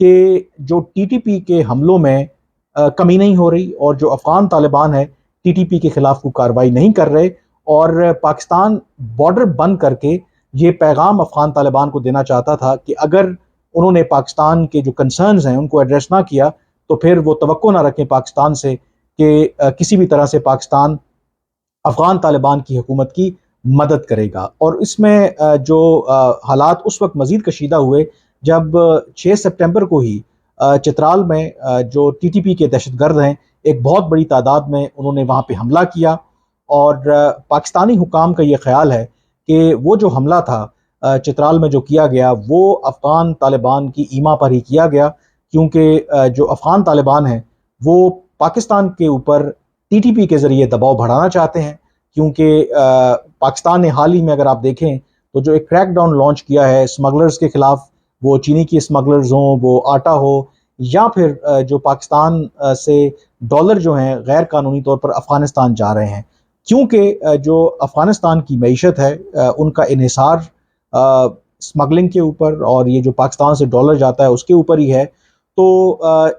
کہ جو T T P کے حملوں میں کمی نہیں ہو رہی، اور جو افغان طالبان ہے ٹی ٹی پی کے خلاف کوئی کارروائی نہیں کر رہے، اور پاکستان بارڈر بند کر کے یہ پیغام افغان طالبان کو دینا چاہتا تھا کہ اگر انہوں نے پاکستان کے جو کنسرنز ہیں ان کو ایڈریس نہ کیا تو پھر وہ توقع نہ رکھیں پاکستان سے کہ کسی بھی طرح سے پاکستان افغان طالبان کی حکومت کی مدد کرے گا۔ اور اس میں جو حالات اس وقت مزید کشیدہ ہوئے جب 6 سپٹمبر کو ہی چترال میں جو ٹی ٹی پی کے دہشت گرد ہیں ایک بہت بڑی تعداد میں انہوں نے وہاں پہ حملہ کیا، اور پاکستانی حکام کا یہ خیال ہے کہ وہ جو حملہ تھا چترال میں جو کیا گیا وہ افغان طالبان کی ایما پر ہی کیا گیا، کیونکہ جو افغان طالبان ہیں وہ پاکستان کے اوپر ٹی ٹی پی کے ذریعے دباؤ بڑھانا چاہتے ہیں، کیونکہ پاکستان نے حال ہی میں اگر آپ دیکھیں تو جو ایک کریک ڈاؤن لانچ کیا ہے اسمگلرز کے خلاف، وہ چینی کی اسمگلرز ہوں، وہ آٹا ہو، یا پھر جو پاکستان سے ڈالر جو ہیں غیر قانونی طور پر افغانستان جا رہے ہیں، کیونکہ جو افغانستان کی معیشت ہے ان کا انحصار اسمگلنگ کے اوپر اور یہ جو پاکستان سے ڈالر جاتا ہے اس کے اوپر ہی ہے۔ تو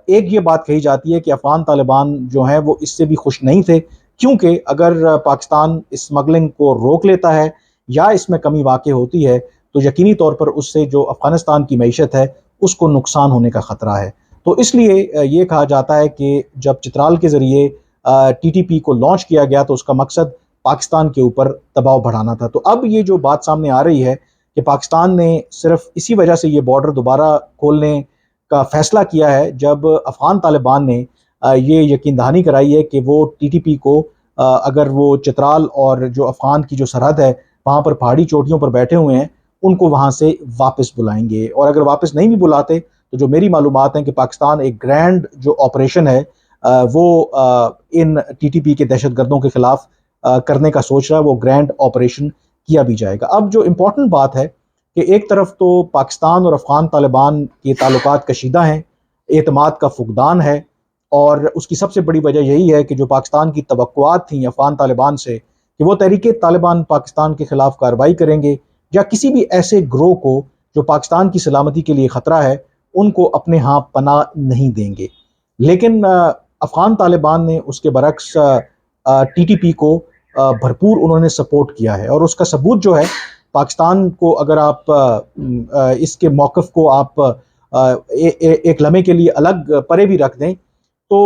ایک یہ بات کہی جاتی ہے کہ افغان طالبان جو ہیں وہ اس سے بھی خوش نہیں تھے، کیونکہ اگر پاکستان اسمگلنگ کو روک لیتا ہے یا اس میں کمی واقع ہوتی ہے تو یقینی طور پر اس سے جو افغانستان کی معیشت ہے اس کو نقصان ہونے کا خطرہ ہے۔ تو اس لیے یہ کہا جاتا ہے کہ جب چترال کے ذریعے ٹی ٹی پی کو لانچ کیا گیا تو اس کا مقصد پاکستان کے اوپر دباؤ بڑھانا تھا۔ تو اب یہ جو بات سامنے آ رہی ہے کہ پاکستان نے صرف اسی وجہ سے یہ بارڈر دوبارہ کھولنے کا فیصلہ کیا ہے جب افغان طالبان نے یہ یقین دہانی کرائی ہے کہ وہ ٹی ٹی پی کو اگر وہ چترال اور جو افغان کی جو سرحد ہے وہاں پر پہاڑی چوٹیوں پر بیٹھے ہوئے ہیں ان کو وہاں سے واپس بلائیں گے، اور اگر واپس نہیں بھی بلاتے تو جو میری معلومات ہیں کہ پاکستان ایک گرینڈ جو آپریشن ہے وہ ان ٹی ٹی پی کے دہشت گردوں کے خلاف کرنے کا سوچ رہا ہے، وہ گرینڈ آپریشن کیا بھی جائے گا۔ اب جو امپورٹنٹ بات ہے کہ ایک طرف تو پاکستان اور افغان طالبان کے تعلقات کشیدہ ہیں، اعتماد کا فقدان ہے، اور اس کی سب سے بڑی وجہ یہی ہے کہ جو پاکستان کی توقعات تھیں افغان طالبان سے کہ وہ تحریک طالبان پاکستان کے خلاف کارروائی کریں گے یا کسی بھی ایسے گروہ کو جو پاکستان کی سلامتی کے لیے خطرہ ہے ان کو اپنے ہاں پناہ نہیں دیں گے، لیکن افغان طالبان نے اس کے برعکس ٹی ٹی پی کو بھرپور انہوں نے سپورٹ کیا ہے، اور اس کا ثبوت جو ہے پاکستان کو اگر آپ اس کے موقف کو آپ ایک لمحے کے لیے الگ پرے بھی رکھ دیں تو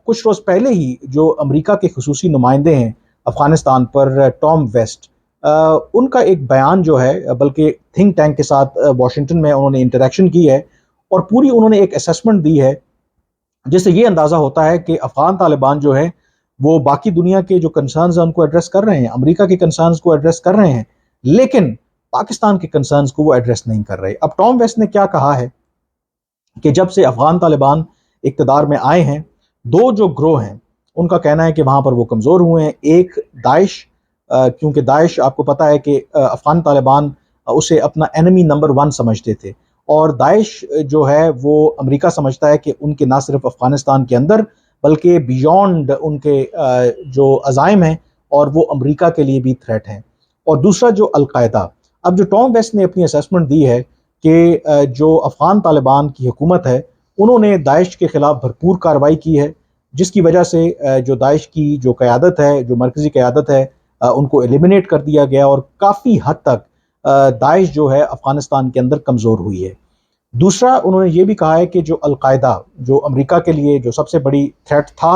کچھ روز پہلے ہی جو امریکہ کے خصوصی نمائندے ہیں افغانستان پر ٹام ویسٹ، ان کا ایک بیان جو ہے بلکہ تھنک ٹینک کے ساتھ واشنگٹن میں انہوں نے انٹریکشن کی ہے اور پوری انہوں نے ایک اسیسمنٹ دی ہے جس سے یہ اندازہ ہوتا ہے کہ افغان طالبان جو ہیں وہ باقی دنیا کے جو کنسرنز ہیں ان کو ایڈریس کر رہے ہیں، امریکہ کے کنسرنز کو ایڈریس کر رہے ہیں، لیکن پاکستان کے کنسرنز کو وہ ایڈریس نہیں کر رہے۔ اب ٹام ویسٹ نے کیا کہا ہے کہ جب سے افغان طالبان اقتدار میں آئے ہیں دو جو گروہ ہیں ان کا کہنا ہے کہ وہاں پر وہ کمزور ہوئے ہیں، ایک داعش، کیونکہ داعش آپ کو پتہ ہے کہ افغان طالبان اسے اپنا انیمی نمبر 1 سمجھتے تھے، اور داعش جو ہے وہ امریکہ سمجھتا ہے کہ ان کے نہ صرف افغانستان کے اندر بلکہ بیونڈ ان کے جو عزائم ہیں اور وہ امریکہ کے لیے بھی تھریٹ ہیں۔ اور دوسرا جو القاعدہ، اب جو ٹام ویسٹ نے اپنی اسیسمنٹ دی ہے کہ جو افغان طالبان کی حکومت ہے انہوں نے داعش کے خلاف بھرپور کارروائی کی ہے، جس کی وجہ سے جو داعش کی جو قیادت ہے، جو مرکزی قیادت ہے، ان کو ایلیمنیٹ کر دیا گیا اور کافی حد تک داعش جو ہے افغانستان کے اندر کمزور ہوئی ہے۔ دوسرا انہوں نے یہ بھی کہا ہے کہ جو القاعدہ جو امریکہ کے لیے جو سب سے بڑی تھریٹ تھا،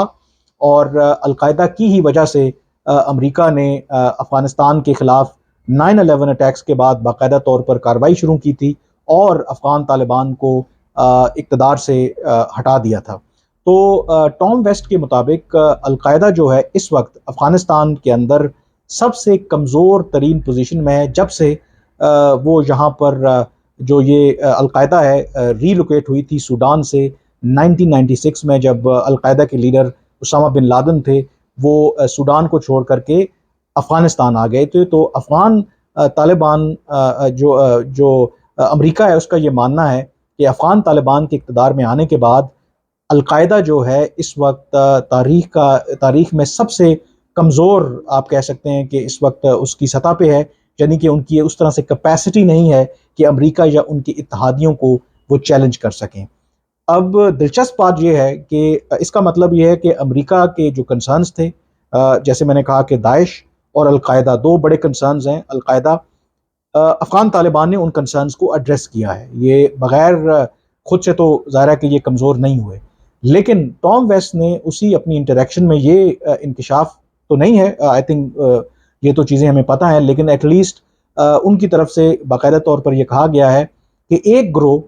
اور القاعدہ کی ہی وجہ سے امریکہ نے افغانستان کے خلاف 9/11 اٹیکس کے بعد باقاعدہ طور پر کارروائی شروع کی تھی اور افغان طالبان کو اقتدار سے ہٹا دیا تھا۔ تو ٹام ویسٹ کے مطابق القاعدہ جو ہے اس وقت افغانستان کے اندر سب سے کمزور ترین پوزیشن میں ہے جب سے وہ یہاں پر جو یہ القاعدہ ہے ری لوکیٹ ہوئی تھی سوڈان سے 1996 میں، جب القاعدہ کے لیڈر اسامہ بن لادن تھے وہ سوڈان کو چھوڑ کر کے افغانستان آ گئے تھے۔ تو افغان طالبان جو امریکہ ہے اس کا یہ ماننا ہے کہ افغان طالبان کے اقتدار میں آنے کے بعد القاعدہ جو ہے اس وقت تاریخ میں سب سے کمزور آپ کہہ سکتے ہیں کہ اس وقت اس کی سطح پہ ہے، یعنی کہ ان کی اس طرح سے کیپیسٹی نہیں ہے کہ امریکہ یا ان کے اتحادیوں کو وہ چیلنج کر سکیں۔ اب دلچسپ بات یہ ہے کہ اس کا مطلب یہ ہے کہ امریکہ کے جو کنسرنز تھے، جیسے میں نے کہا کہ داعش اور القاعدہ دو بڑے کنسرنز ہیں۔ القاعدہ، افغان طالبان نے ان کنسرنز کو ایڈریس کیا ہے، یہ بغیر خود سے تو ظاہر ہے کہ یہ کمزور نہیں ہوئے، لیکن ٹام ویسٹ نے اسی اپنی انٹریکشن میں یہ انکشاف تو نہیں ہے، آئی تھنک یہ تو چیزیں ہمیں پتہ ہیں، لیکن ایٹ لیسٹ ان کی طرف سے باقاعدہ طور پر یہ کہا گیا ہے کہ ایک گروہ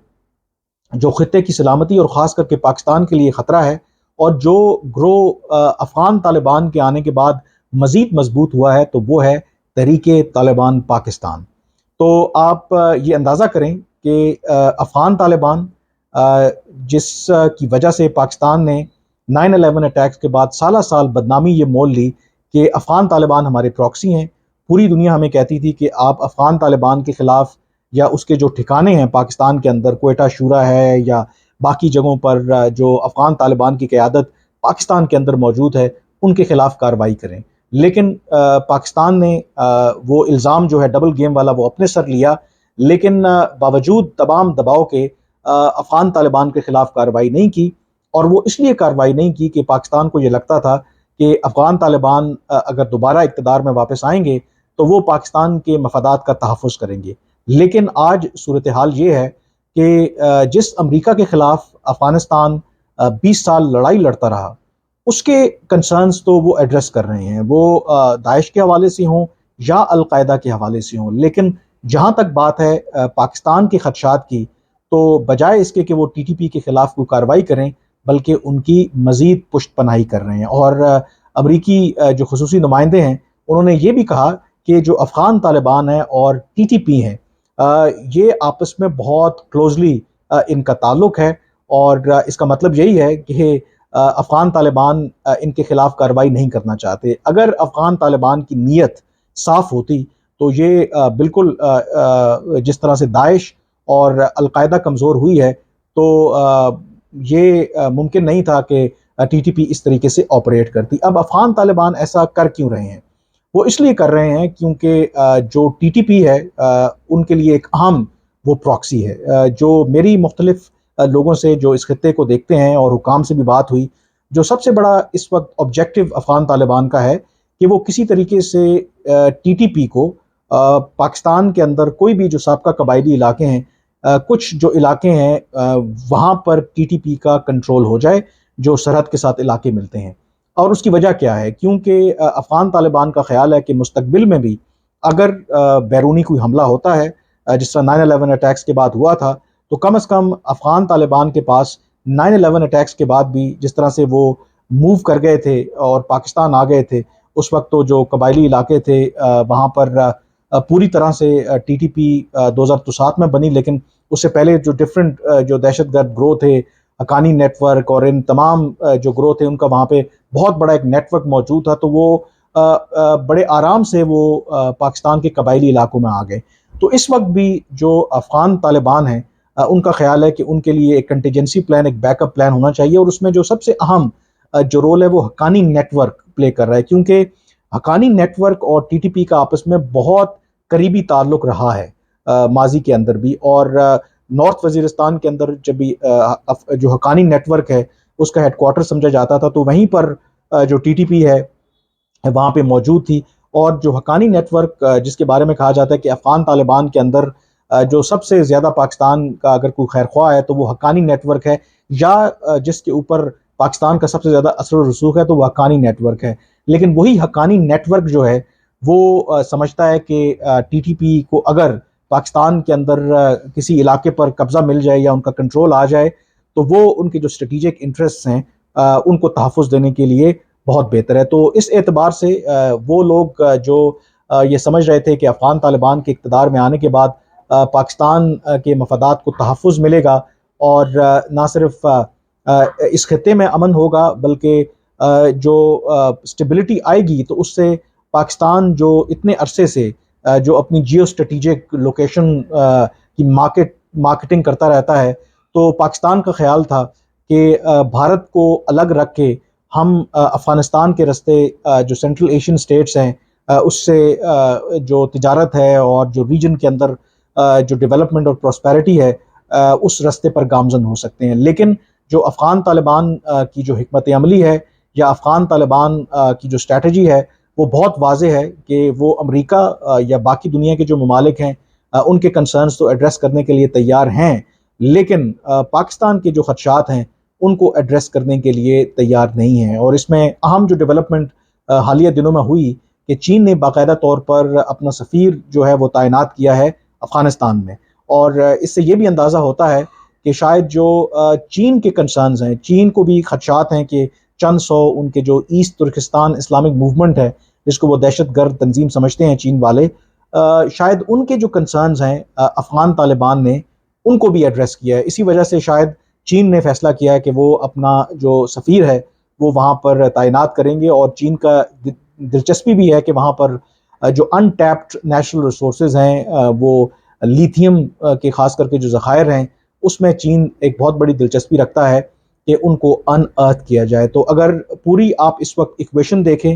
جو خطے کی سلامتی اور خاص کر کے پاکستان کے لیے خطرہ ہے، اور جو گروہ افغان طالبان کے آنے کے بعد مزید مضبوط ہوا ہے، تو وہ ہے تحریک طالبان پاکستان۔ تو آپ یہ اندازہ کریں کہ افغان طالبان جس کی وجہ سے پاکستان نے 9/11 اٹیکس کے بعد سالہ سال بدنامی یہ مول لی کہ افغان طالبان ہمارے پراکسی ہیں، پوری دنیا ہمیں کہتی تھی کہ آپ افغان طالبان کے خلاف یا اس کے جو ٹھکانے ہیں پاکستان کے اندر، کوئٹہ شورا ہے یا باقی جگہوں پر جو افغان طالبان کی قیادت پاکستان کے اندر موجود ہے، ان کے خلاف کارروائی کریں۔ لیکن پاکستان نے وہ الزام جو ہے ڈبل گیم والا وہ اپنے سر لیا، لیکن باوجود تمام دباؤ کے افغان طالبان کے خلاف کارروائی نہیں کی، اور وہ اس لیے کارروائی نہیں کی کہ پاکستان کو یہ لگتا تھا کہ افغان طالبان اگر دوبارہ اقتدار میں واپس آئیں گے تو وہ پاکستان کے مفادات کا تحفظ کریں گے۔ لیکن آج صورتحال یہ ہے کہ جس امریکہ کے خلاف افغانستان 20 سال لڑائی لڑتا رہا، اس کے کنسرنز تو وہ ایڈریس کر رہے ہیں، وہ داعش کے حوالے سے ہوں یا القاعدہ کے حوالے سے ہوں، لیکن جہاں تک بات ہے پاکستان کے خدشات کی، تو بجائے اس کے کہ وہ ٹی ٹی پی کے خلاف کوئی کارروائی کریں، بلکہ ان کی مزید پشت پناہی کر رہے ہیں۔ اور امریکی جو خصوصی نمائندے ہیں، انہوں نے یہ بھی کہا کہ جو افغان طالبان ہیں اور ٹی ٹی پی ہیں، یہ آپس میں بہت کلوزلی ان کا تعلق ہے، اور اس کا مطلب یہی ہے کہ افغان طالبان ان کے خلاف کارروائی نہیں کرنا چاہتے۔ اگر افغان طالبان کی نیت صاف ہوتی تو یہ بالکل جس طرح سے داعش اور القاعدہ کمزور ہوئی ہے، تو یہ ممکن نہیں تھا کہ ٹی ٹی پی اس طریقے سے آپریٹ کرتی۔ اب افغان طالبان ایسا کر کیوں رہے ہیں؟ وہ اس لیے کر رہے ہیں کیونکہ جو ٹی ٹی پی ہے ان کے لیے ایک اہم وہ پراکسی ہے۔ جو میری مختلف لوگوں سے جو اس خطے کو دیکھتے ہیں اور حکام سے بھی بات ہوئی، جو سب سے بڑا اس وقت آبجیکٹو افغان طالبان کا ہے کہ وہ کسی طریقے سے ٹی ٹی پی کو پاکستان کے اندر کوئی بھی جو سابقہ قبائلی علاقے ہیں، کچھ جو علاقے ہیں وہاں پر ٹی ٹی پی کا کنٹرول ہو جائے، جو سرحد کے ساتھ علاقے ملتے ہیں۔ اور اس کی وجہ کیا ہے؟ کیونکہ افغان طالبان کا خیال ہے کہ مستقبل میں بھی اگر بیرونی کوئی حملہ ہوتا ہے، جس طرح 9/11 اٹیکس کے بعد ہوا تھا، تو کم از کم افغان طالبان کے پاس 9/11 اٹیکس کے بعد بھی جس طرح سے وہ موو کر گئے تھے اور پاکستان آ گئے تھے، اس وقت تو جو قبائلی علاقے تھے وہاں پر پوری طرح سے ٹی ٹی پی 2007 میں بنی، لیکن اس سے پہلے جو ڈفرینٹ جو دہشت گرد گروہ تھے، حقانی نیٹ ورک اور ان تمام جو گروہ تھے، ان کا وہاں پہ بہت بڑا ایک نیٹ ورک موجود تھا، تو وہ بڑے آرام سے وہ پاکستان کے قبائلی علاقوں میں آ گئے۔ تو اس وقت بھی جو افغان طالبان ہیں، ان کا خیال ہے کہ ان کے لیے ایک کنٹیجنسی پلان، ایک بیک اپ پلان ہونا چاہیے، اور اس میں جو سب سے اہم جو رول ہے وہ حقانی نیٹ ورک پلے کر رہا ہے، کیونکہ حقانی نیٹ ورک اور ٹی ٹی پی کا آپس میں بہت قریبی تعلق رہا ہے ماضی کے اندر بھی۔ اور نارتھ وزیرستان کے اندر جب بھی جو حقانی نیٹ ورک ہے اس کا ہیڈ کوارٹر سمجھا جاتا تھا، تو وہیں پر جو ٹی ٹی پی ہے وہاں پہ موجود تھی۔ اور جو حقانی نیٹ ورک جس کے بارے میں کہا جاتا ہے کہ افغان طالبان کے اندر جو سب سے زیادہ پاکستان کا اگر کوئی خیر خواہ ہے تو وہ حقانی نیٹ ورک ہے، یا جس کے اوپر پاکستان کا سب سے زیادہ اثر و رسوخ ہے تو وہ حقانی نیٹ ورک ہے۔ لیکن وہی حقانی نیٹ ورک جو ہے وہ سمجھتا ہے کہ ٹی ٹی پی کو اگر پاکستان کے اندر کسی علاقے پر قبضہ مل جائے یا ان کا کنٹرول آ جائے، تو وہ ان کے جو اسٹریٹجک انٹرسٹ ہیں ان کو تحفظ دینے کے لیے بہت بہتر ہے۔ تو اس اعتبار سے وہ لوگ جو یہ سمجھ رہے تھے کہ افغان طالبان کے اقتدار میں آنے کے بعد پاکستان کے مفادات کو تحفظ ملے گا، اور نہ صرف اس خطے میں امن ہوگا بلکہ جو اسٹیبلٹی آئے گی، تو اس سے پاکستان جو اتنے عرصے سے جو اپنی جیو اسٹریٹجک لوکیشن کی مارکیٹنگ کرتا رہتا ہے، تو پاکستان کا خیال تھا کہ بھارت کو الگ رکھ کے ہم افغانستان کے راستے جو سینٹرل ایشین سٹیٹس ہیں اس سے جو تجارت ہے اور جو ریجن کے اندر جو ڈیولپمنٹ اور پراسپیرٹی ہے اس رستے پر گامزن ہو سکتے ہیں. لیکن جو افغان طالبان کی جو حکمت عملی ہے یا افغان طالبان کی جو اسٹریٹجی ہے وہ بہت واضح ہے کہ وہ امریکہ یا باقی دنیا کے جو ممالک ہیں ان کے کنسرنز تو ایڈریس کرنے کے لیے تیار ہیں، لیکن پاکستان کے جو خدشات ہیں ان کو ایڈریس کرنے کے لیے تیار نہیں ہیں. اور اس میں اہم جو ڈیولپمنٹ حالیہ دنوں میں ہوئی کہ چین نے باقاعدہ طور پر اپنا سفیر جو ہے وہ تعینات کیا ہے افغانستان میں، اور اس سے یہ بھی اندازہ ہوتا ہے کہ شاید جو چین کے کنسرنز ہیں، چین کو بھی خدشات ہیں کہ چند سو ان کے جو ایسٹ ترکستان اسلامک موومنٹ ہے جس کو وہ دہشت گرد تنظیم سمجھتے ہیں چین والے، شاید ان کے جو کنسرنز ہیں افغان طالبان نے ان کو بھی ایڈریس کیا ہے. اسی وجہ سے شاید چین نے فیصلہ کیا ہے کہ وہ اپنا جو سفیر ہے وہ وہاں پر تعینات کریں گے، اور چین کا دلچسپی بھی ہے کہ وہاں پر جو ان ٹیپڈ نیشنل ریسورسز ہیں، وہ لیتھیم کے خاص کر کے جو ذخائر ہیں اس میں چین ایک بہت بڑی دلچسپی رکھتا ہے کہ ان کو ان ارتھ کیا جائے. تو اگر پوری آپ اس وقت ایکویشن دیکھیں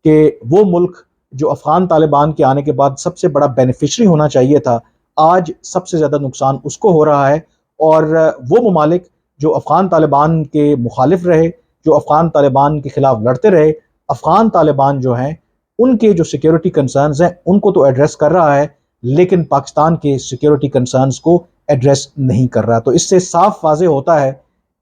کہ وہ ملک جو افغان طالبان کے آنے کے بعد سب سے بڑا بینیفیشری ہونا چاہیے تھا، آج سب سے زیادہ نقصان اس کو ہو رہا ہے. اور وہ ممالک جو افغان طالبان کے مخالف رہے، جو افغان طالبان کے خلاف لڑتے رہے، افغان طالبان جو ہیں ان کے جو سیکیورٹی کنسرنز ہیں ان کو تو ایڈریس کر رہا ہے، لیکن پاکستان کے سیکیورٹی کنسرنز کو ایڈریس نہیں کر رہا. تو اس سے صاف واضح ہوتا ہے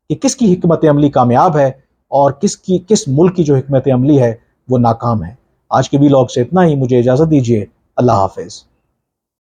کہ کس کی حکمت عملی کامیاب ہے اور کس ملک کی جو حکمت عملی ہے وہ ناکام ہے. آج کے ویلاگ سے اتنا ہی، مجھے اجازت دیجیے. اللہ حافظ.